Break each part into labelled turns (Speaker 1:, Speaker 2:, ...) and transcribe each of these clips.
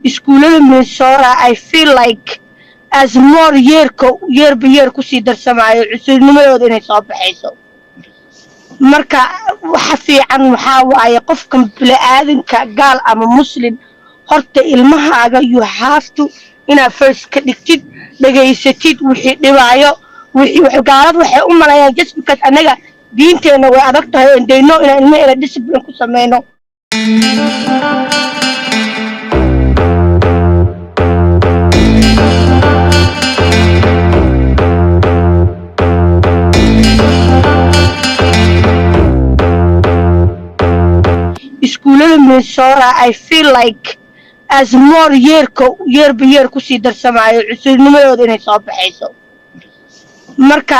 Speaker 1: iskuullada Minnesota I feel like as more year by year ku sii darsamaayo cusubnimadooda inay soo baxayso marka waxa fiican waxa waaye qofka bini'aadanka gaal ama muslim horta ilmahaaga you have to ina first ka dhigtid dhageysatid wixii dhibaayo wixii gaalad waxay u malayaan just because anaga diinteena way adag tahay in they know ina ilmaheena discipline ku sameeyno iskuullada Minnesota I feel like as more year by year ku sii darsamaayo cusubnimadooda inay soo baxayso marka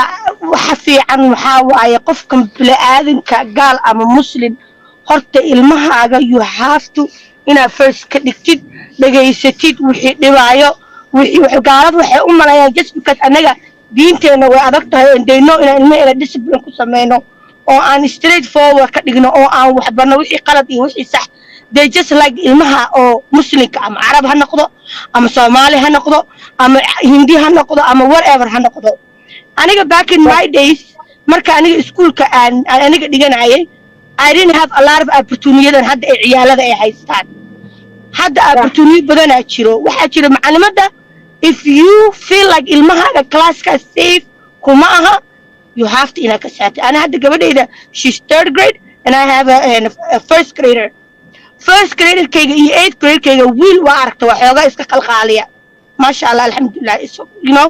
Speaker 1: waxa fiican waxa waaye qofka bini'aadanka gaal ama muslim horta ilmahaaga you have to ina first ka dhigtid dhageysatid wixii dhibaayo wixii gaalad waxay u malayaan just because anaga diinteena way adag tahay in they know ina ilmaheena discipline ku sameeyno oo aan straight forward ka dhigno oo aan wax barno wixii qalad iyo wixii sax they just like ilmaha oo muslimka ama arab ha noqdo ama Soomaali ha noqdo ama Hindi ha noqdo ama whatever ha noqdo aniga back in my days marka aniga iskuulka aan aniga dhiganayay I didn't have a lot of opportunities hadda ay ciyaalada ay haystaan hadda opportunity badan ay jiro waxa jira macallimada if you feel like ilmahaaga classka safe kuma aha you have to ina ka saati ana hadda gabadhayda she's 3rd grade and I have a first grader kayga iyo 8th grade kayga wiil waa aragta waxooga iska qalqaaliya masha Allah alhamdulillah you know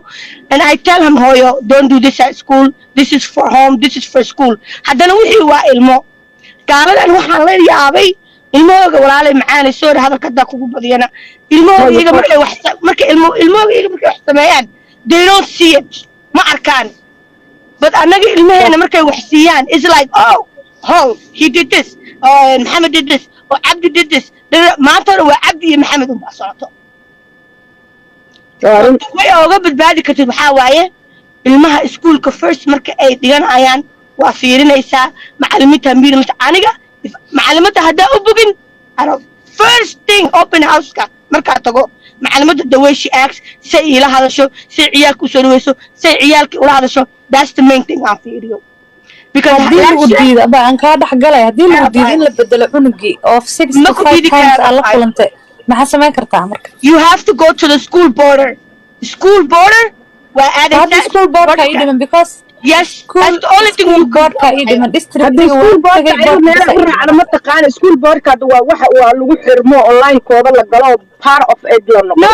Speaker 1: and I tell him hoyo don't do this at school this is for home this is for school haddana wixii waa ilmo gaaladan waxaan la yaabay ilmahooga walaalay macaanay soo hadalka daa kugu badiyana ilmahooga markay wax sameeyaan they don't see it ma arkaan but anaga ilmaheena markay wax siiyaan is like oh he did this Muhammad did this or Abdi did this maanta waa Abdi iyo Muhammad u baasoto way uga badbaadi kartid waxa waaye ilmaha iskuulka first marka ay dhiganayaan waa fiirinaysaa macalimiinta miirinta aniga macalimiinta hadaa u bugin first thing open house ka marka tago macalimiinta the way she acts say ila hadasho say ciyaalku soo dhaweyso say ciyaalki ula hadasho that's the main thing aan fiiriyo because
Speaker 2: hadii diida ba aan ka dhaxgalay hadii lagu diido in la bedelo cunugii of 6 to 5 times alla kulantay maxaa sameyn kartaa marka
Speaker 1: you have to go to the school border waa aadaysaa
Speaker 2: school border ka idin because
Speaker 1: yes that's the only thing you
Speaker 2: board ka idin district
Speaker 3: school board ka ma taqaan school board ka waa waxa lagu xirmo online kooda la galo part of it la noqdo
Speaker 1: no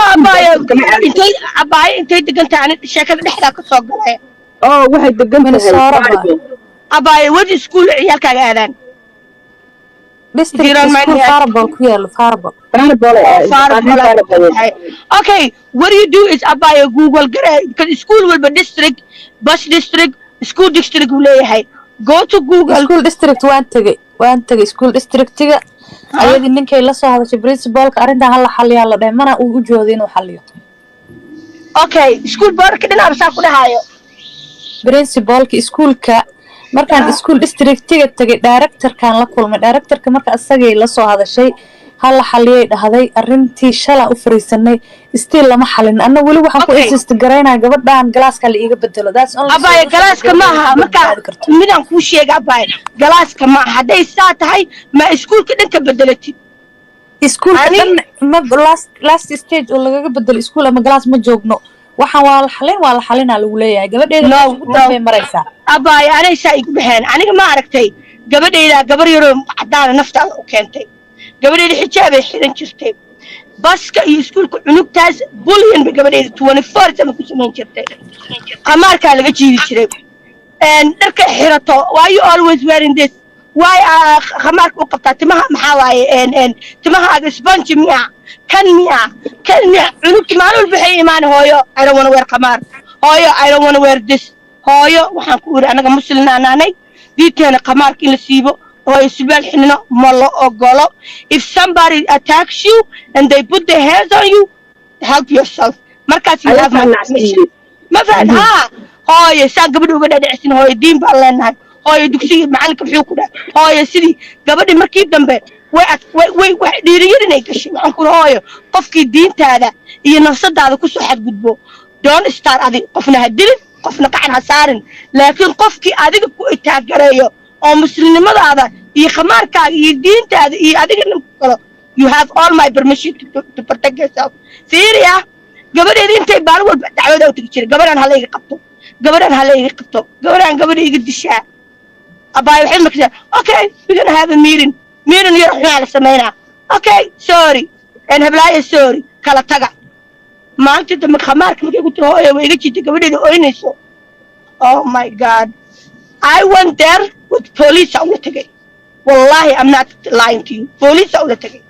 Speaker 1: abay intay degantaa aan sheekada dhexda ka soo galay
Speaker 3: waxay degantahay
Speaker 1: abay wadi school ciyaalkaaga aadaan
Speaker 2: district school Faribault ku yaalo Faribault
Speaker 1: okay what do you do is abay Google garay because school walba district bus district school district uu leeyahay go to Google
Speaker 2: school district waan tagay school districtiga ayadii ninkay la soo hadashay principalka arinta hal xaliya la dhahay mana uu u jooday inuu xaliyo
Speaker 1: okay school board ka dhinaca saa ku dhahayo
Speaker 2: principalka iskuulka markaan school districtiga tagay director-kan la kulmay director-ka marka asagay la soo hadashay hal xaliyay dhahday arintii shala u fariisanay still lama xalin anna wali waxaan ku insist gareynaa gabadhan galaaska la iiga bedelo that's only
Speaker 1: abay galaaska ma aha marka midaan ku sheegay abay galaaska ma haday saa tahay ma iskuulka dhanka bedelatid
Speaker 2: iskuulka dhan ma last stage oo laga bedelo iskuul ama galaas ma joogno waxaan waa la xalina lagu leeyahay gabadheeda ugu dambeey maraysa
Speaker 1: abay anay saa igu baxeen aniga ma aragtay gabadheeda gabar yar oo cadaan naftaada u keentay gabadheeda xijaab ay xiran jirtay baska iyo iskuulka cunugtaas bullion ba gabadheeda 24 sama ku sameyn jirtay qamaarka laga jiidi jiray dharka xirato why you always wearing this why qamaarka u qabtaa timaha maxaa waaye timahaaga sponge miya kan miya cunugti maalul bixay imaan hooyo I don't want to wear qamaar hooyo I don't want to wear this hooyo waxaan ku iri anaga muslim aanay diinteena qamaarka in la siibo oo isbeel xinno ma la ogolo if somebody attacks you and they put their hands on you help yourself markaas you have my permission ma fahad hooyo saan gabadha uga dhadhicsin hooyo diin baan leenahay hooyo dugsiga macalinka wuxuu ku dhahay hooyo sidii gabadhi markii dambe way dhiirigelinay gashay waxaan ku hooyo qofkii diintaada iyo nafsadaada ku soo xadgudbo don't start adiga qofna ha dilin qofna gacan ha saarin laakiin qofkii adiga ku itaagareeyo oo muslimnimadaada iyo khamaarkaaga iyo diintaada iyo adiga nin kale you have all my permission to protect yourself fiiriya gabadheeda intay maalin walba dacwada u tagi jiray gabadhan hala iga qabto gabadhan gabadha iga dishaa abaay waxay markaa okay we're gonna have a meeting yar waxaa la sameynaa okay sorry and hablaaya sorry kala taga maanta dambe khamaarka markay ku tiro hooyo way iga jirtay gabadheeda ooynayso oh my god I went there with police ula tagay wallahi I'm not lying to you police ula tagay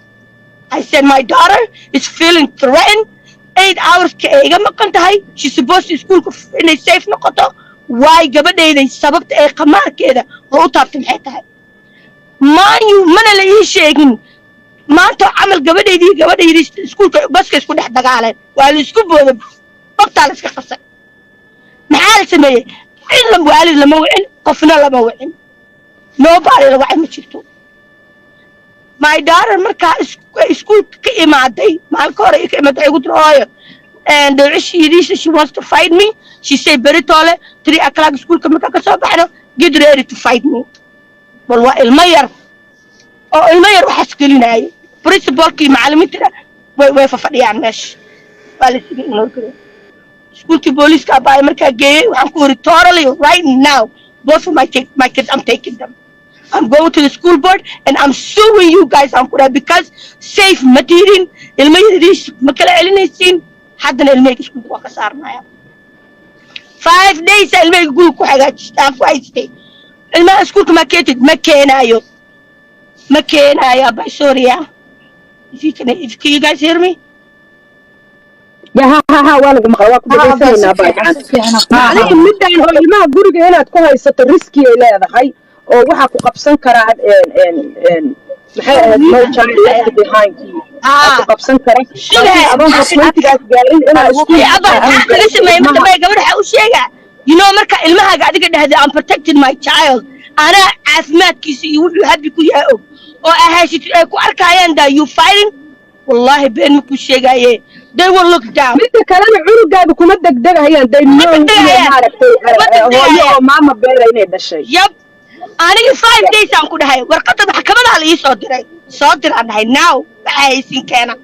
Speaker 1: I said my daughter is feeling threatened 8 hours ka iga maqan tahay she's supposed to school inay safe noqoto why gabadheeday sababta ay khamaarkeeda oo u taabtay maxay tahay mana la ii sheegin maanta camal gabadheydii iskuulka baska isku dhex dagaaleen waa la isku booday babtaa la iska qasay maxaa la sameeyey cid waalid lama wicin qofna lama wicin nobody la wacay ma jirto my daughter markaa iskuulka ka imaaday maalka hore ka imaaday ugu tiro hooyo and she wants to fight me she said beritole 3 o'clock iskuulka markaa ka soo baxno get ready to fight me bal waa ilmo yar waxaas gelinaayo principalkii macallimiinta way fadhiyaan meesha waa la siga inoo garo iskuulkii booliiska abaa markaa geeyey waxaan ku iri totally right now both of my kids I'm taking them I'm going to the school board and I'm suing you guys because safe material ilmayadiis ma kala celinaysiin haddana ilmayga iskuulka waa ka saarnaya 5 days ilmayga guriga ku hagaajistaan ku haystay ilmaha iskuulka ma keenaayo by sorry if you guys hear me
Speaker 3: ha waa lagu maqlaa waa ku dhageysanaa baa midaan oo ilmaha guriga inaad ku haysato riski ay leedahay oo waxa ku qabsan karaa maxay ahayd no child left behind ku qabsan kara adoon xaqiiqtigaas gaarin inaad gabadha u sheega you know marka ilmahaaga adiga dhahday I'm protecting my child ana caafimaadkiisa iyo wuxuu habi ku yahay oo ahaysid ay ku arkayaan that you fighting wallahi been ma ku sheegaye they will look down midda kalena cunugaaga kuma degdegayaan they know hooyo oo maama beera inay dhashay
Speaker 1: yep aniga 5 days aan ku dhahay warqada maxkamada la ii soo diraan dhahay now waxay haysin keena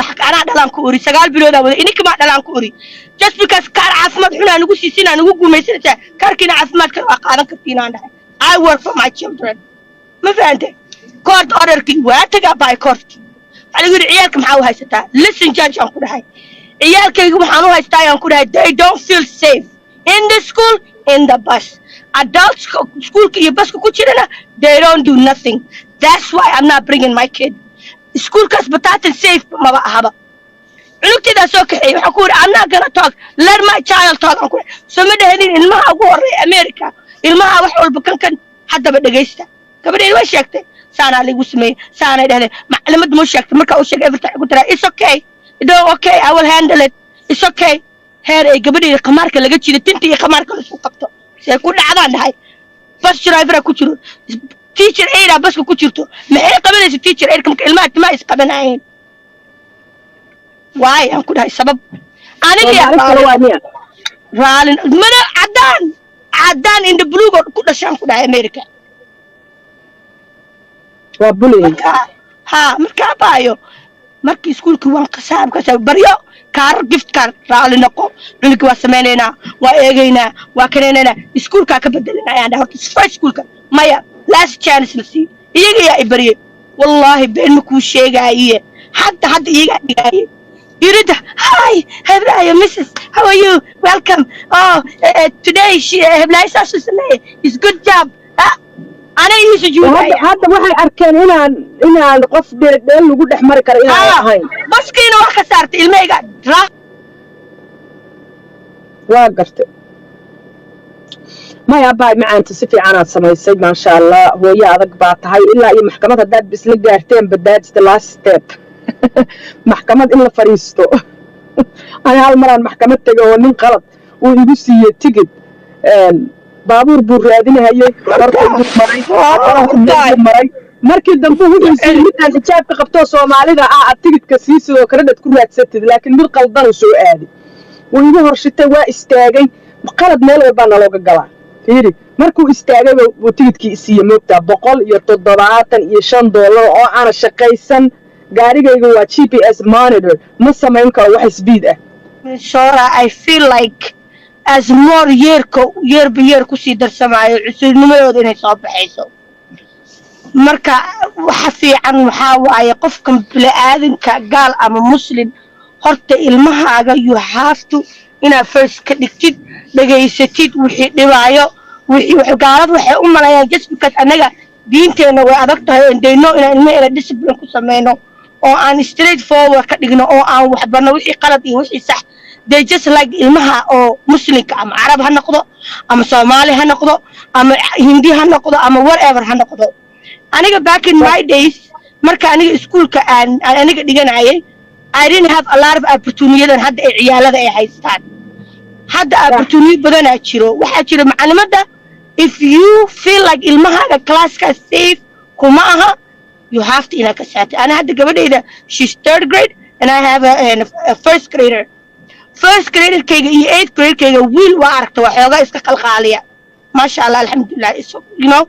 Speaker 1: maxkamada dhalaan ku uri 9 bilood aan wada ininka ma dhalaan ku uri just because kaar caafimaad xun aan ugu siisin aan ugu guumaysanaysa kaarkiina caafimaadka waa qaadan kartiin aan dhahay I work for my children ma fahanteen court orderkii waa tagaa by court anigu ciyaalka maxaa u haysataa listen judge aan ku dhahay ciyaalkayga waxaan u haystaa aan ku dhahay they don't feel safe in the school in the bus adults schoolka iyo buska ku jirana they don't do nothing that's why I'm not bringing my kid schoolkaas batatan safe maba ahaba cunugteedaa soo kaxeeyey waxaan ku yidhi I'm not gonna talk let my child talk aan ku dhahay soo ma dhahadin ilmaha ugu horreeya America ilmaha wax walba kan haddaba dhegaysta gabadheed way sheegtay saanaa lagu sameeyey saanay dhahdeen maclimadu ma sheegtay markaa uu sheegay everything ku tira it's okay okay I will handle it it's okay heer ay gabadheeda khamaarka laga jiray tinta iyo khamaarka la isku qabto say ku dhacdaan dhahay bus driver ku jiro teacher aid baska ku jirto maxay qabanaysaa teacher aid marka ilmaha timaa is qabanayeen waay aan ku dhahay sabab aniga raalin mana cadaan in the blue ku dhashaan ku dhahay America
Speaker 3: waa bullying
Speaker 1: markaa baayo markii iskuulkii waan qasaab baryo kaar gift card raali noqo cunugii waa sameynaynaa waa eegaynaa waa kanaynaynaa iskuulkaa ka bedelinaa ayaan dhahay horta first iskuulka maya last chance la sii iyaga yaa i baryay wallaahi been ma kuu sheegaaye hadda iyagaa dhigaaye yirida hi Hebraya Mrs. how are you welcome today she Hebraya saasu sameeye is good job أنا يسجون
Speaker 3: هذا واحد أركان إن قف دل وجود أحمر كرينا هاي
Speaker 1: بس كينو خسرت الميجا را
Speaker 3: واقفت ما يبغى مع أنت سفي أنا سمي السيد ما شاء الله هو يا ذاك بعت هاي إلا أي محكمة الداد بس لقيتين بدات the last step محكمة إلا فريستو أنا هالمرة المحكمة تجاوبني غلط ويبصي تجد بابور بورادين هاي مرة مري
Speaker 4: markii dambe wuxuu sii midaan xijaabka qabto Soomaalida aad tigidhka sii sidoo kale dad ku raadsatid laakiin mid qaldan soo aadi wuu igu horshitay waa istaagay qalad meel walba nalooga galaa fiiri markuu istaagay wuu tigidhkii siiyay moogtaa $175 oo aan shaqaysan gaarigayga waa GPS monitor ma samayn karo wax speed ah
Speaker 3: Sora, I feel like as more year ku sii darsamaayo cusubnimadooda inay soo baxayso marka waxa fiican waxa waaye qofkan bini'aadanka gaal ama muslim horta ilmahaaga you have to ina first ka dhigtid dhageysatid wixii dhibaayo wixii gaalad waxay u malayaan just because anaga diinteena way adag tahay oo deeno ina ilmaheena discipline ku sameeyno oo aan straight forward ka dhigno oo aan wax barno wixii qalad iyo wixii sax they just like ilmaha oo muslimka ama arab ha noqdo ama Soomaali ha noqdo ama Hindi ha noqdo ama whatever ha noqdo aniga back in my days marka aniga iskuulka aan aniga dhiganayay I didn't have a lot of opportunities hadda ay ciyaalada ay haystaan hadda opportunity badan aa jiro waxa jira macallimada if you feel like ilmahaaga classka safe kuma aha you have to ina ka saati ana hadda gabadhayda she's 3rd grade and I have a first grader kayga iyo 8th grade kayga wiil waa aragta waxooga iska qalqaaliya masha Allah alhamdulillah you know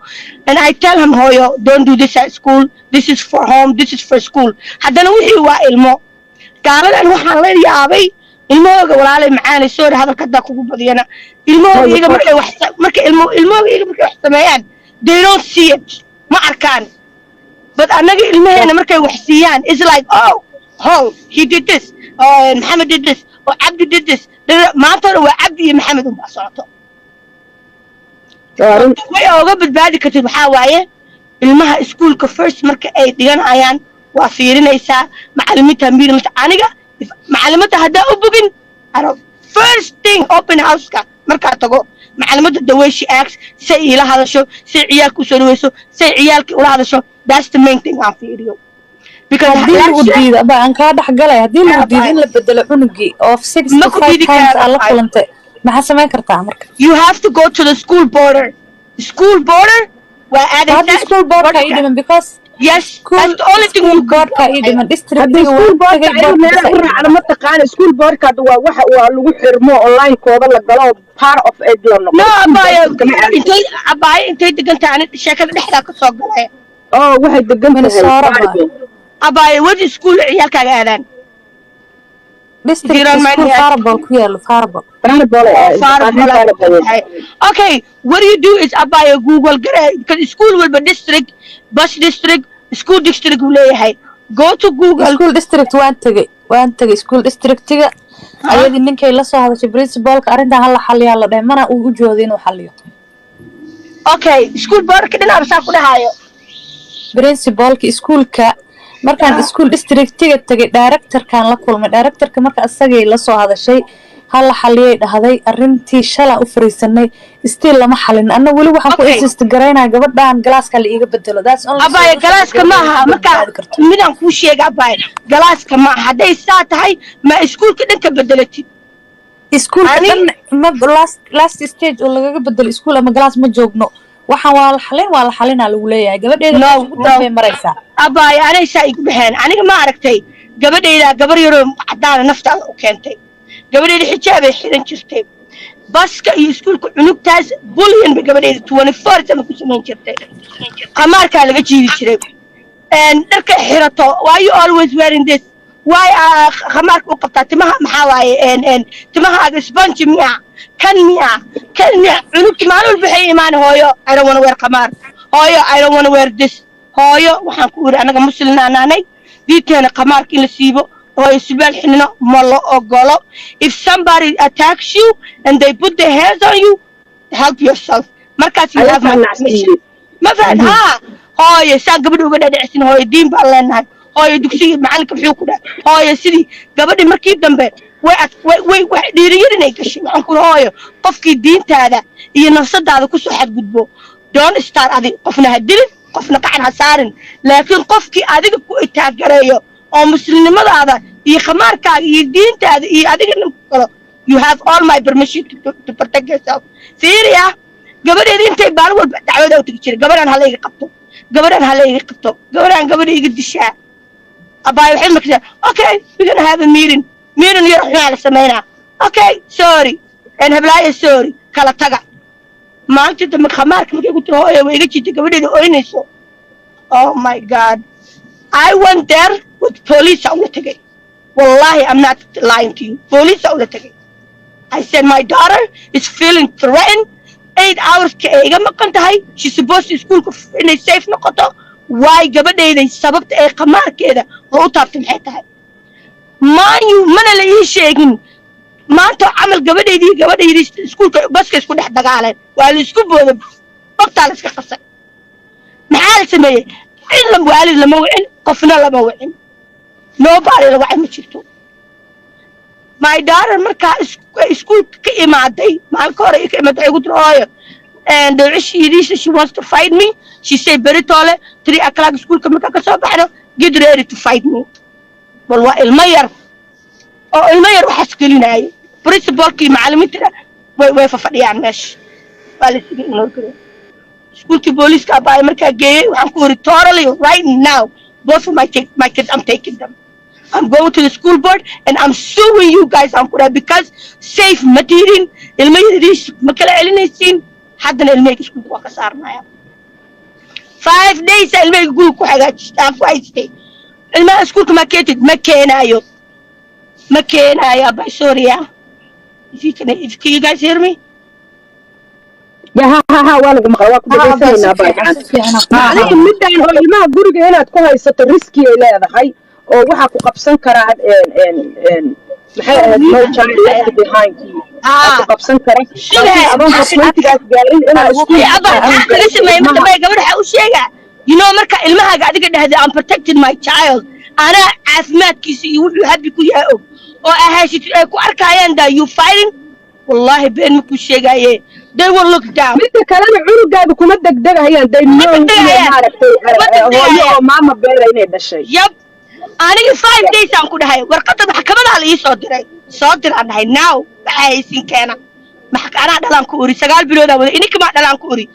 Speaker 3: and I tell him hoyo don't do this at school this is for home this is for school haddana wixii waa ilmo gaaladan waxaan la yaabay ilmahooga walaalay macaan soo hadalka hadda kugu badiyana ilmahooga markay wax sameeyaan they don't see it ma arkaan but anaga ilmaheena markay wax siiyaan is like oh he did this Muhammad did this or Abdi did this maanta waa Abdi iyo Muhammad u socoto way uga badbaadi kartid waxa waaye ilmaha iskuulka first marka ay dhiganayaan waa fiirinaysaa macalimiinta miirmata aniga macalimiinta hadda u bugin first thing open house ka marka tago macalimiinta daweeshi acts say ila hadasho say ciyaalku soo dhaweyso say ciyaalki ula hadasho that's the main thing aan fiiriyo because
Speaker 2: lagu diido baan ka dhaxgalay hadii lagu diido in la bedelo cunugii of 65 times alla kulantay maxaa sameyn kartaa marka
Speaker 3: you have to go to the school border waa aadaysaa
Speaker 2: school border ka idin because
Speaker 3: yes that's the only thing you
Speaker 2: got ka idin district
Speaker 4: school border ma taqaan school border waa waxa lagu xirmo online kooda la galo part of it la noqdo
Speaker 3: no intay degantaan sheekada dhexda ka soo galay
Speaker 4: waxay degantahay
Speaker 3: abay wadi school ciyaalkaaga aadaan
Speaker 2: district school Farbal ku yaalo Farbal
Speaker 3: okay what do you do is abay Google because school will be district bus district school district will leeyahay go to Google
Speaker 2: school district waan tagay school districtiga ayadii ninkay la soo hadashay principalka arintan hal xaliya la dhahay mana uu u jooday inuu xaliyo
Speaker 3: okay school board ka dhinaca saaf ku dhahayo
Speaker 2: principalka iskuulka markaan school districtiga tagay directorkan la kulmay directorka marka asagay la soo hadashay hal xaliyay dhahday arintii shala u fariisanay still lama xalin anna wali waxaan ku insist gareynaa gabadhan galaaska la iiga bedelo that's only
Speaker 3: abay galaaska ma aha marka midaan ku sheegay abay galaaska ma haday saa tahay ma iskuulka dhanka bedelatid
Speaker 2: iskuulka dhan ma last stage oo laga bedelo iskuul ama galaas ma joogno waxaan waa la xalina lagu leeyahay gabadheeda ugu dambeey maraysa
Speaker 3: abay anaysa igu baxeen aniga ma aragtay gabadheeda gabar yar oo cadaan naftaada u keentay gabadheeda xijaab ay xiran jirtay baska iyo iskuulka cunugtaas bullion ba gabadheeda 24 sano ku sameyn jirtay qamaarka laga jiidi jiray dharka xirato why you always wearing this why qamaarka u qabtaa timaha maxaa waaye timaha sponge miya kan miya cunugti maalul baxay imaan hooyo I don't want to wear qamaar hooyo I don't want to wear this hooyo waxaan ku iri anaga musliminaanay diinteena qamaarka in la siibo hooyo sibaal xinino ma la ogolo if somebody attacks you and they put their hands on you help yourself markaas you have my permission ma fahad hooyo saan gabadha uga dhadhicsin hooyo diin baan leenahay hooyo dugsiga macalinka muxuu ku dhahay hooyo sidii gabadhi markii dambe way dhiiriyarinay gashay waxaan ku hooyo qofkii diintaada iyo nafsadaada ku soo xadgudbo don't start adiga qofna ha dilin qofna gacan ha saarin laakiin qofkii adiga ku itaagareeyo oo muslimnimadaada iyo khamaarkaaga iyo diintaada iyo adiga kalo you have all my permission to protect yourself fiiriya gabadheeda intay baal walba dacwada u tagi jiray gabadhan halayga qabto gabadhan hala iga qabto gabadhan gabadha iga dishaa abaay waxay markaa okay we're gonna have a meeting yar xunaa la sameynaa okay sorry and hablaaya sorry kala taga maalinta dambe khamaarka markay ku tiro hooyo way iga jirtay gabadheeda ooynayso oh my god I went there with police ula tagay wallahi I'm not lying to you police ula tagay I said my daughter is feeling threatened 8 hours ka iga maqan tahay she's supposed to school inay safe noqoto why gabadheeday sababta ay khamaarkeeda oo u taabtay maxay tahay maayu mana la ii sheegin maanta camal gabadheydii iskuulka baska isku dhex dagaaleen waa la isku booday waqtaa la iska qasay maxaa la sameeyey in waalid lama wicin qofna lama wicin nobody la wacay ma jirto my daughter markaa iskuulka ka imaaday maalinka hore ka imaaday waxay ku tiri hooyo and she wants to fight me she said beritole 3 o'clock iskuulka markaa ka soo baxno get ready to fight me wal waa ilmo yar oo ilmo yar waxaas gelinaayo principalkii macallimiinta way fadhiyaan meesha waa la isiga inoo garo iskuulkii booliiska abaay markaa geeyey waxaan ku iri totally right now both of my kids I'm taking them I'm going to the school board and I'm suing you guys because safe material ilmayadiis ma kala celinaysiin haddana ilmayga iskuulka waa ka saarnaya 5 days ilmayga guriga ku hagaajistaan ku haystay ilmaha iskuulka ma keenayo by sorry yeah can you guys hear me
Speaker 4: يا ها وأنا مقرأ واقف بسينا بعد مدة هو الماء جورج هنا تكون هاي ست الريسكي إلى هذا هاي أو واحد قبسن كراد إن no child left behind قبسن كراد أظن قبسنتي قاعدين أنا أسمع
Speaker 3: أبا لسه ما قبل حوشية you know مركا المها قاعد كده هذا I'm protecting my child أنا عثمات كيسي يحبي كويا أو أهاشي كو أركايان دا you fighting والله بين مكو شيء they will look down
Speaker 4: متى كلام عروق قاعد كم دق هي they know هو ماما بيرة إنه ده شيء
Speaker 3: يب أنا 5 days أنا كده هاي ورقة محكمة على إيه صادر أنا هاي now هاي سين أنا دلان كوري سجال بلودا وده إني كمان دلان كوري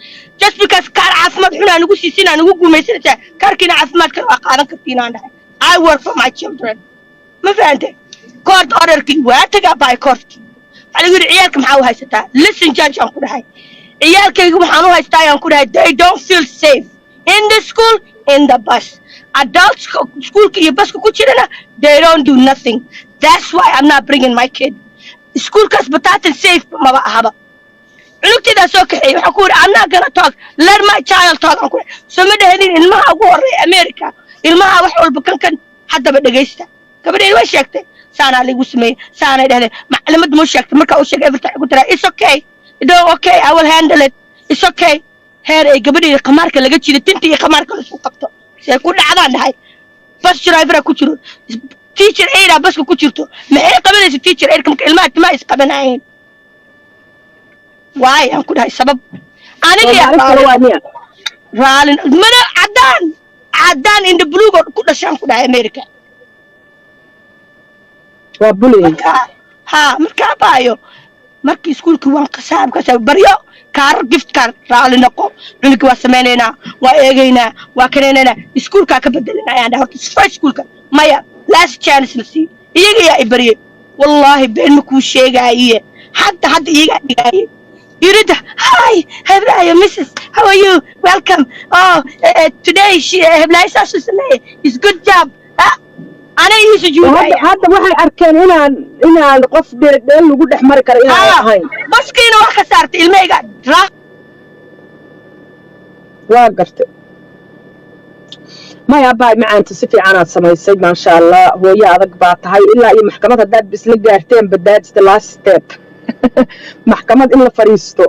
Speaker 3: just because كار عفمات حنا نقول سيسنا نقول قوميسنا كار كنا عفمات كأنا كتير عندها I work for my children ما فهمت court order كي واتجا by court على يقول عيالك محاوها ستا listen judge أنا كده هاي عيالك يقول محاوها ستا أنا كده هاي they don't feel safe in the school in the bus adults school كي بس كوتشينا they don't do nothing that's why I'm not bringing my kid school كاس بتاعت safe ما بقى هذا عنك كده سوكي وحكور I'm not gonna talk let my child talk أنا كده سمد هذين المها أقول أمريكا المها وحول بكن حتى بدقيسته كبدي وش يكتب سانا اللي وسمي سانا ده معلمة مش يكتب مركا وش يكتب قلت له it's okay it's okay I will handle it it's okay هاي كبدي قمارك اللي قلت تنتي قمارك اللي سوقته سيكون عذان هاي بس درايفر كوتشرو teacher ايرا بس كوتشرتو ما ايه قبل teacher ايرا كم كلمات ما يسقبناين واي أنكون هاي السبب أنا اللي رالين من عدان in the blue كل شيء أنكون هاي أمريكا
Speaker 4: وابولي
Speaker 3: ها مركا بايو مركي سكول كوان كساب بريو كار gift كار رالين نقو لونك واسميننا وإيجينا وكننا سكول كا كبدلنا يعني هو first سكول كا مايا last chance نسي يجي يا إبري والله بين مكو شيء جاية حتى يجي يريد hi هبلايا Mrs. how are you welcome oh today she هبلايا ساسوسني is good job أنا يسجون
Speaker 4: هذا واحد أركان هنا القف دل وجود أحمر كرينا هاي
Speaker 3: بس كينو خسرت الميجا را
Speaker 4: وقفت ما يبقى مع أنت سفي عنا سمايسي ما شاء الله هو يا ذاك بعد هاي إلا أي محكمة الداد بس لقارتين بالداد the last step محكمة إلا فريستو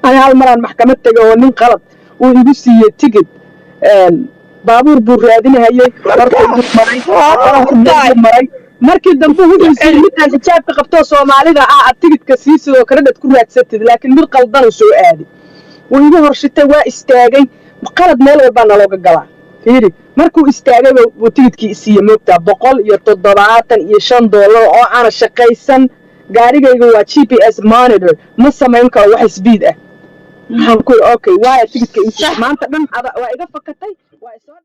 Speaker 4: أنا هالمرة المحكمة تجاونين غلط ويبسي تجد بابور بورادين هاي markii dambe wuxuu sii midaan xijaabka qabto Soomaalida aad tigidka siiso kala dad ku raadsatid laakiin mid qaldan soo aadi wuu horshitay waa istaagay qalad meel walba looga galaa fiiri markuu istaagay uu tigidkii siiyay moogta $175 oo aan shaqaysan gaarigayga waa GPS monitor ma samayn karo wax speed ah waxaan ku okay waa tigidka inta maanta dhan waa iga fakatay waa soo